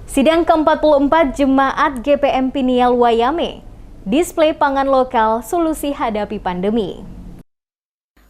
Sidang ke-44 Jemaat GPM Pinial Wayame, display pangan lokal solusi hadapi pandemi.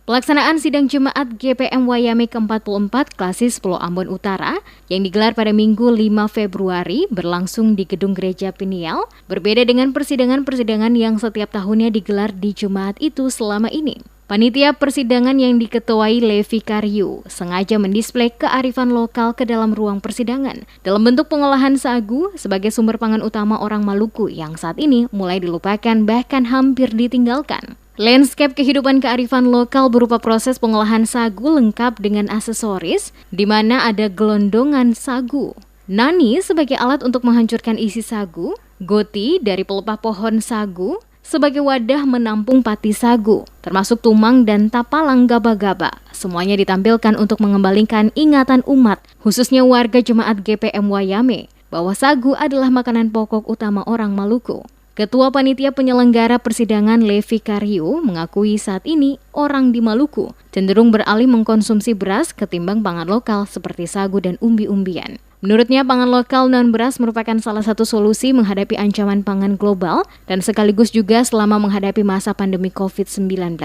Pelaksanaan sidang Jemaat GPM Wayame ke-44 Klasis Pulau Ambon Utara yang digelar pada Minggu 5 Februari berlangsung di Gedung Gereja Pinial, berbeda dengan persidangan-persidangan yang setiap tahunnya digelar di Jemaat itu selama ini. Panitia persidangan yang diketuai Levi Karyu sengaja mendisplei kearifan lokal ke dalam ruang persidangan dalam bentuk pengolahan sagu sebagai sumber pangan utama orang Maluku yang saat ini mulai dilupakan bahkan hampir ditinggalkan. Landscape kehidupan kearifan lokal berupa proses pengolahan sagu lengkap dengan aksesoris di mana ada gelondongan sagu, nani sebagai alat untuk menghancurkan isi sagu, goti dari pelepah pohon sagu, sebagai wadah menampung pati sagu, termasuk tumang dan tapalang gaba-gaba. Semuanya ditampilkan untuk mengembalikan ingatan umat, khususnya warga Jemaat GPM Wayame, bahwa sagu adalah makanan pokok utama orang Maluku. Ketua Panitia Penyelenggara Persidangan Levi Karyu mengakui saat ini orang di Maluku cenderung beralih mengkonsumsi beras ketimbang pangan lokal seperti sagu dan umbi-umbian. Menurutnya, pangan lokal non-beras merupakan salah satu solusi menghadapi ancaman pangan global dan sekaligus juga selama menghadapi masa pandemi COVID-19.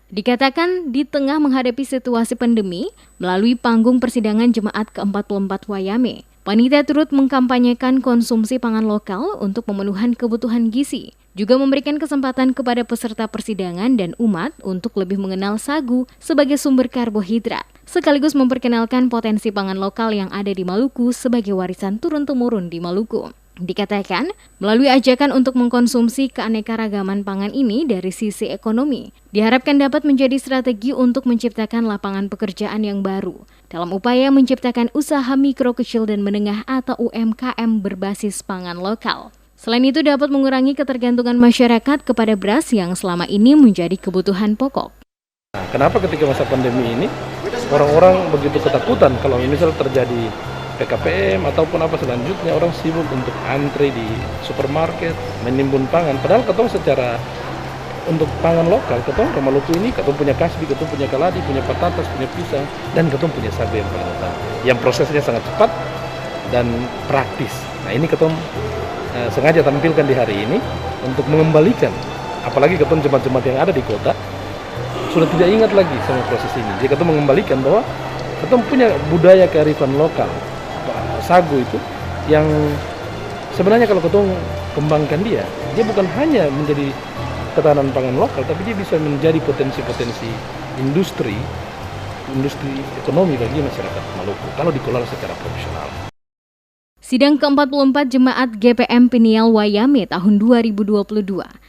Dikatakan di tengah menghadapi situasi pandemi, melalui panggung persidangan Jemaat ke-44 Wayame, panitia turut mengkampanyekan konsumsi pangan lokal untuk pemenuhan kebutuhan gizi, juga memberikan kesempatan kepada peserta persidangan dan umat untuk lebih mengenal sagu sebagai sumber karbohidrat, sekaligus memperkenalkan potensi pangan lokal yang ada di Maluku sebagai warisan turun-temurun di Maluku. Dikatakan, melalui ajakan untuk mengkonsumsi keanekaragaman pangan ini dari sisi ekonomi, diharapkan dapat menjadi strategi untuk menciptakan lapangan pekerjaan yang baru dalam upaya menciptakan usaha mikro, kecil, dan menengah atau UMKM berbasis pangan lokal. Selain itu dapat mengurangi ketergantungan masyarakat kepada beras yang selama ini menjadi kebutuhan pokok. Kenapa ketika masa pandemi ini orang-orang begitu ketakutan kalau misal terjadi PKPM ataupun apa selanjutnya, orang sibuk untuk antri di supermarket menimbun pangan, padahal ketong secara untuk pangan lokal, ketong orang Maluku ini ketong punya kasbi, ketong punya kaladi, punya patatas, punya pisang, dan ketong punya sagu yang paling utama yang prosesnya sangat cepat dan praktis. Nah, ini ketong sengaja tampilkan di hari ini untuk mengembalikan, apalagi ketong jemaat-jemaat yang ada di kota sudah tidak ingat lagi sama proses ini. Jadi ketong mengembalikan bahwa ketong punya budaya kearifan lokal sagu itu yang sebenarnya kalau ketong kembangkan dia bukan hanya menjadi ketahanan pangan lokal, tapi dia bisa menjadi potensi-potensi industri ekonomi bagi masyarakat Maluku kalau dikelola secara profesional. Sidang ke-44 Jemaat GPM Pinial Wayame tahun 2022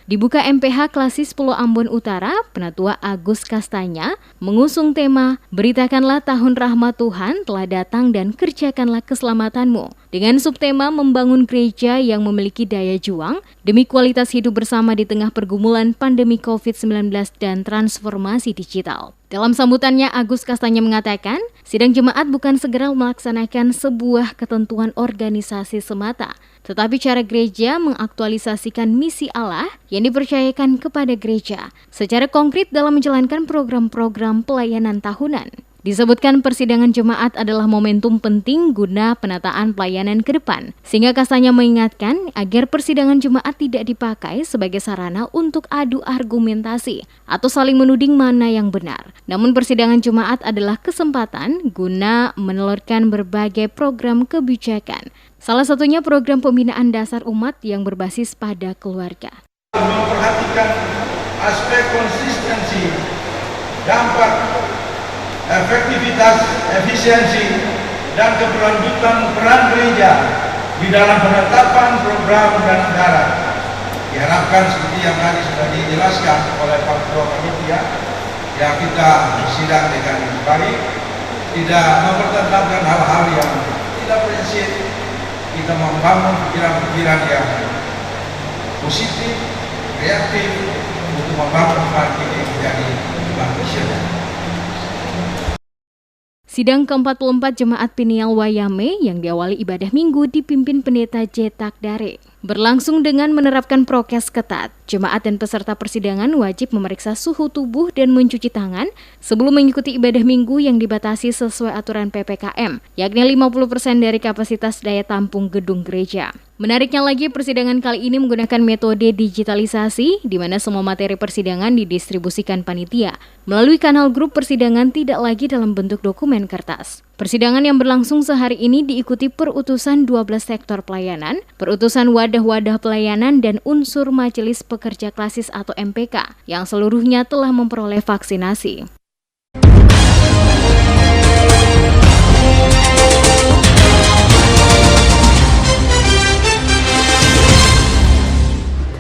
dibuka MPH Klasis Pulau Ambon Utara, Penatua Agus Kastanya, mengusung tema Beritakanlah Tahun Rahmat Tuhan telah datang dan kerjakanlah keselamatanmu, dengan subtema membangun gereja yang memiliki daya juang demi kualitas hidup bersama di tengah pergumulan pandemi COVID-19 dan transformasi digital. Dalam sambutannya, Agus Kastanya mengatakan, sidang jemaat bukan segera melaksanakan sebuah ketentuan organisasi semata, tetapi cara gereja mengaktualisasikan misi Allah yang dipercayakan kepada gereja secara konkret dalam menjalankan program-program pelayanan tahunan. Disebutkan persidangan jemaat adalah momentum penting guna penataan pelayanan ke depan, sehingga Kastanya mengingatkan agar persidangan jemaat tidak dipakai sebagai sarana untuk adu argumentasi atau saling menuding mana yang benar. Namun persidangan jemaat adalah kesempatan guna menelurkan berbagai program kebijakan, salah satunya program pembinaan dasar umat yang berbasis pada keluarga. Memperhatikan aspek konsistensi, dampak, efektivitas, efisiensi, dan keberlanjutan peran gereja di dalam penetapan program dan anggaran. Diharapkan seperti yang tadi sudah dijelaskan oleh Pak Ketua Panitia, yang kita sidang dengan baik, tidak mempertentangkan hal-hal yang tidak prinsip, kita membangun pikiran-pikiran yang positif, kreatif, untuk membangun bangsa ini menjadi bangsa. Sidang ke-44 Jemaat Pinial Wayame yang diawali ibadah minggu dipimpin Pendeta Jetak Dare berlangsung dengan menerapkan prokes ketat. Jemaat dan peserta persidangan wajib memeriksa suhu tubuh dan mencuci tangan sebelum mengikuti ibadah minggu yang dibatasi sesuai aturan PPKM, yakni 50% dari kapasitas daya tampung gedung gereja. Menariknya lagi, persidangan kali ini menggunakan metode digitalisasi, di mana semua materi persidangan didistribusikan panitia melalui kanal grup persidangan, tidak lagi dalam bentuk dokumen kertas. Persidangan yang berlangsung sehari ini diikuti perutusan 12 sektor pelayanan, perutusan wadah-wadah pelayanan, dan unsur Majelis Pekerja Klasis atau MPK, yang seluruhnya telah memperoleh vaksinasi.